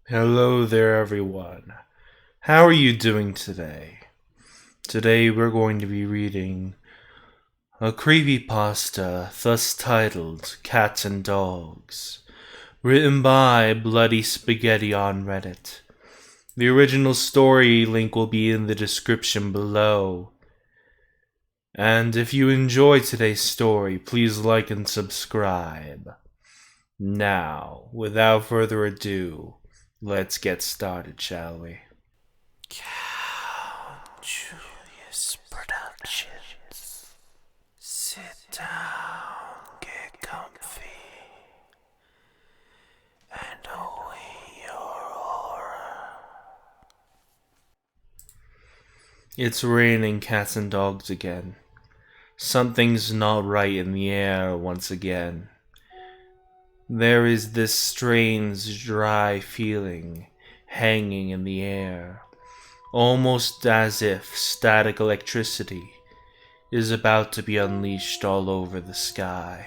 Hello there, everyone. How are you doing today? Today we're going to be reading a creepypasta thus titled Cats and Dogs, written by BloodySpaghetti on Reddit. The original story link will be in the description below. And if you enjoyed today's story, please like and subscribe. Now, without further ado, let's get started, shall we? Julius Productions. Sit down, get comfy, and await your horror. It's raining cats and dogs again. Something's not right in the air once again. There is this strange, dry feeling hanging in the air, almost as if static electricity is about to be unleashed all over the sky.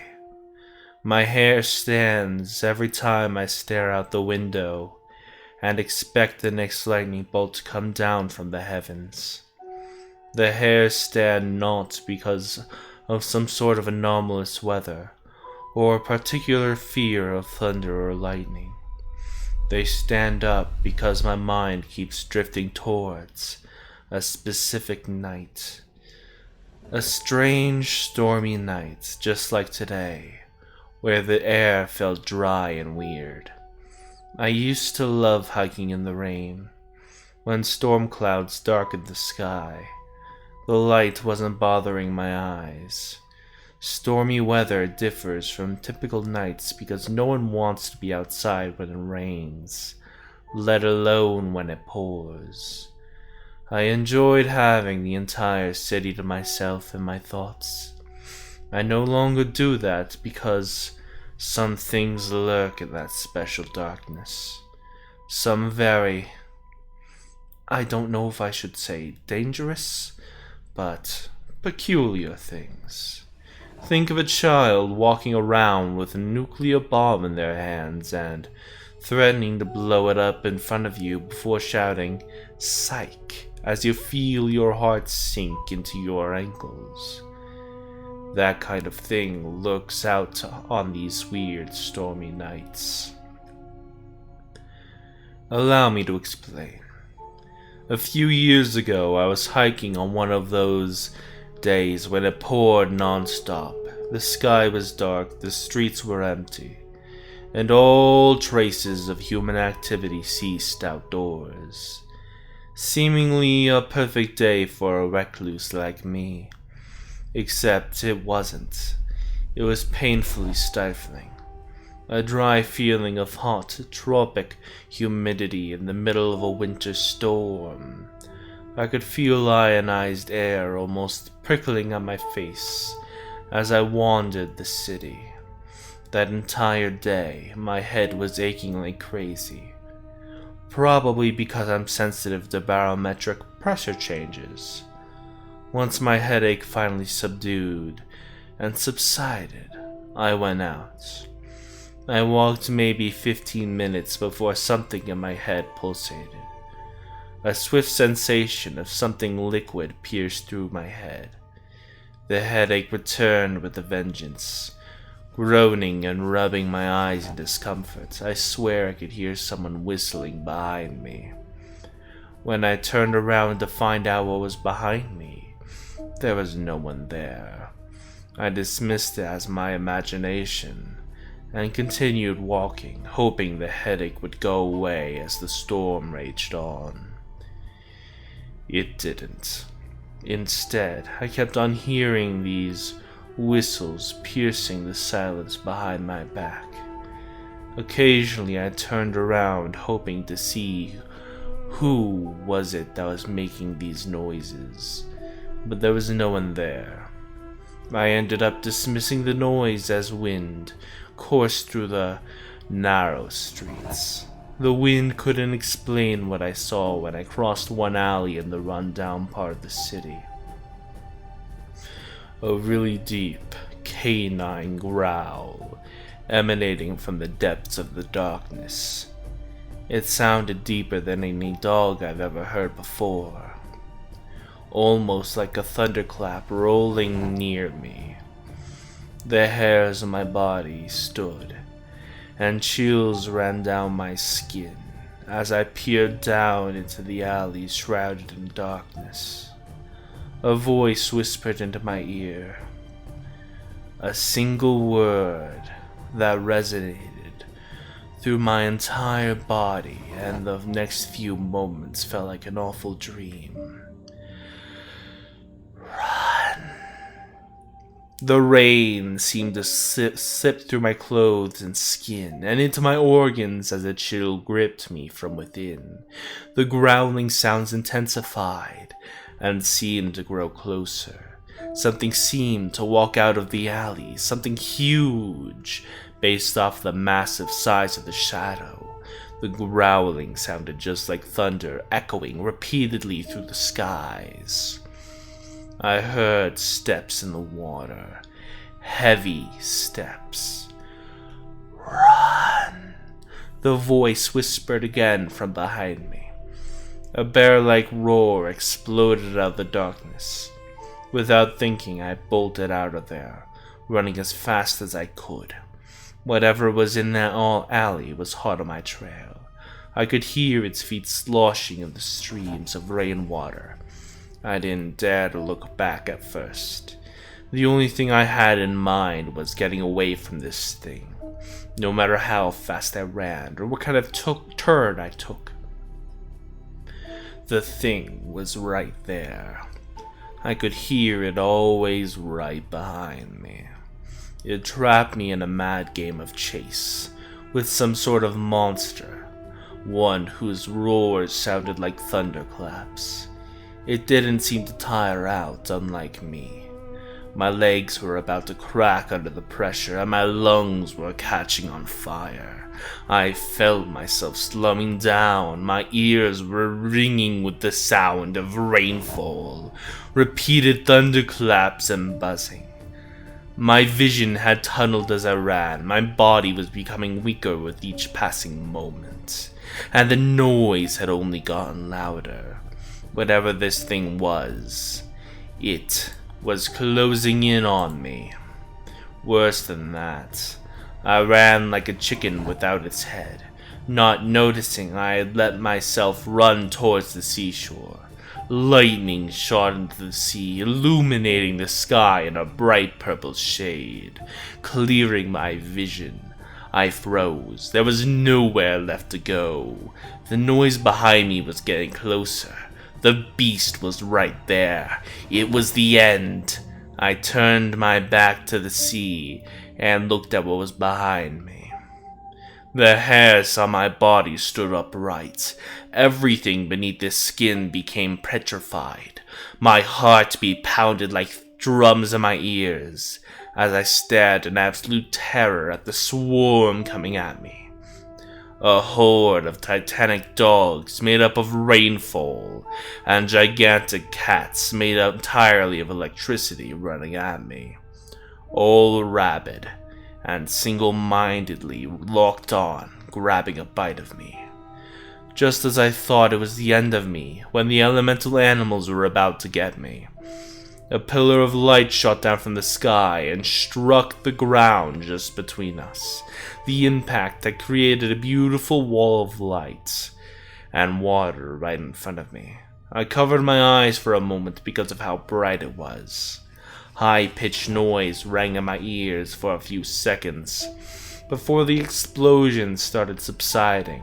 My hair stands every time I stare out the window and expect the next lightning bolt to come down from the heavens. The hairs stand not because of some sort of anomalous weather or a particular fear of thunder or lightning. They stand up because my mind keeps drifting towards a specific night. A strange, stormy night, just like today, where the air felt dry and weird. I used to love hiking in the rain, when storm clouds darkened the sky. The light wasn't bothering my eyes. Stormy weather differs from typical nights because no one wants to be outside when it rains, let alone when it pours. I enjoyed having the entire city to myself in my thoughts. I no longer do that because some things lurk in that special darkness. Some very, I don't know if I should say dangerous, but peculiar things. Think of a child walking around with a nuclear bomb in their hands and threatening to blow it up in front of you before shouting, "Psych," as you feel your heart sink into your ankles. That kind of thing lurks out on these weird, stormy nights. Allow me to explain. A few years ago, I was hiking on one of those days when it poured non-stop. The sky was dark, the streets were empty, and all traces of human activity ceased outdoors. Seemingly a perfect day for a recluse like me. Except it wasn't. It was painfully stifling. A dry feeling of hot, tropic humidity in the middle of a winter storm. I could feel ionized air almost prickling at my face as I wandered the city. That entire day, my head was aching like crazy. Probably because I'm sensitive to barometric pressure changes. Once my headache finally subdued and subsided, I went out. I walked maybe 15 minutes before something in my head pulsated. A swift sensation of something liquid pierced through my head. The headache returned with a vengeance. Groaning and rubbing my eyes in discomfort, I swear I could hear someone whistling behind me. When I turned around to find out what was behind me, there was no one there. I dismissed it as my imagination and continued walking, hoping the headache would go away as the storm raged on. It didn't. Instead, I kept on hearing these whistles piercing the silence behind my back. Occasionally I turned around hoping to see who was it that was making these noises, but there was no one there. I ended up dismissing the noise as wind coursed through the narrow streets. The wind couldn't explain what I saw when I crossed one alley in the run-down part of the city. A really deep, canine growl emanating from the depths of the darkness. It sounded deeper than any dog I've ever heard before, almost like a thunderclap rolling near me. The hairs on my body stood, and chills ran down my skin as I peered down into the alley shrouded in darkness. A voice whispered into my ear, a single word that resonated through my entire body, and the next few moments felt like an awful dream. Run. The rain seemed to sip through my clothes and skin, and into my organs as a chill gripped me from within. The growling sounds intensified and seemed to grow closer. Something seemed to walk out of the alley, something huge, based off the massive size of the shadow. The growling sounded just like thunder echoing repeatedly through the skies. I heard steps in the water, heavy steps. Run! The voice whispered again from behind me. A bear-like roar exploded out of the darkness. Without thinking, I bolted out of there, running as fast as I could. Whatever was in that alley was hot on my trail. I could hear its feet sloshing in the streams of rainwater. I didn't dare to look back at first. The only thing I had in mind was getting away from this thing, no matter how fast I ran or what kind of turn I took. The thing was right there. I could hear it always right behind me. It trapped me in a mad game of chase with some sort of monster, one whose roars sounded like thunderclaps. It didn't seem to tire out, unlike me. My legs were about to crack under the pressure, and my lungs were catching on fire. I felt myself slowing down. My ears were ringing with the sound of rainfall, repeated thunderclaps, and buzzing. My vision had tunneled as I ran. My body was becoming weaker with each passing moment, and the noise had only gotten louder. Whatever this thing was, it was closing in on me. Worse than that, I ran like a chicken without its head, not noticing I had let myself run towards the seashore. Lightning shot into the sea, illuminating the sky in a bright purple shade, clearing my vision. I froze. There was nowhere left to go. The noise behind me was getting closer. The beast was right there. It was the end. I turned my back to the sea and looked at what was behind me. The hairs on my body stood upright. Everything beneath the skin became petrified. My heartbeat pounded like drums in my ears as I stared in absolute terror at the swarm coming at me. A horde of titanic dogs made up of rainfall, and gigantic cats made up entirely of electricity running at me, all rabid and single-mindedly locked on, grabbing a bite of me. Just as I thought it was the end of me, when the elemental animals were about to get me, a pillar of light shot down from the sky and struck the ground just between us. The impact had created a beautiful wall of light and water right in front of me. I covered my eyes for a moment because of how bright it was. High-pitched noise rang in my ears for a few seconds before the explosion started subsiding.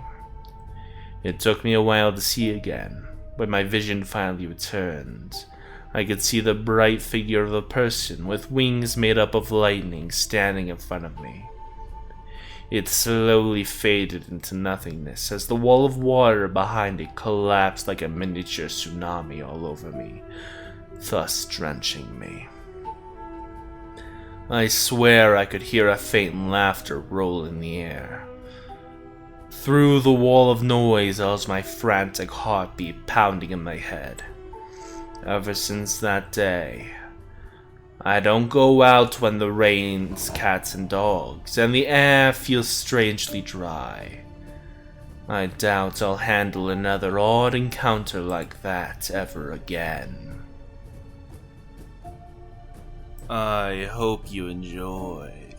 It took me a while to see again, but my vision finally returned. I could see the bright figure of a person with wings made up of lightning standing in front of me. It slowly faded into nothingness as the wall of water behind it collapsed like a miniature tsunami all over me, thus drenching me. I swear I could hear a faint laughter roll in the air. Through the wall of noise was my frantic heartbeat pounding in my head. Ever since that day, I don't go out when the rains cats and dogs, and the air feels strangely dry. I doubt I'll handle another odd encounter like that ever again. I hope you enjoyed.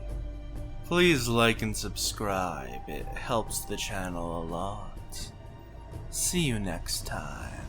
Please like and subscribe, it helps the channel a lot. See you next time.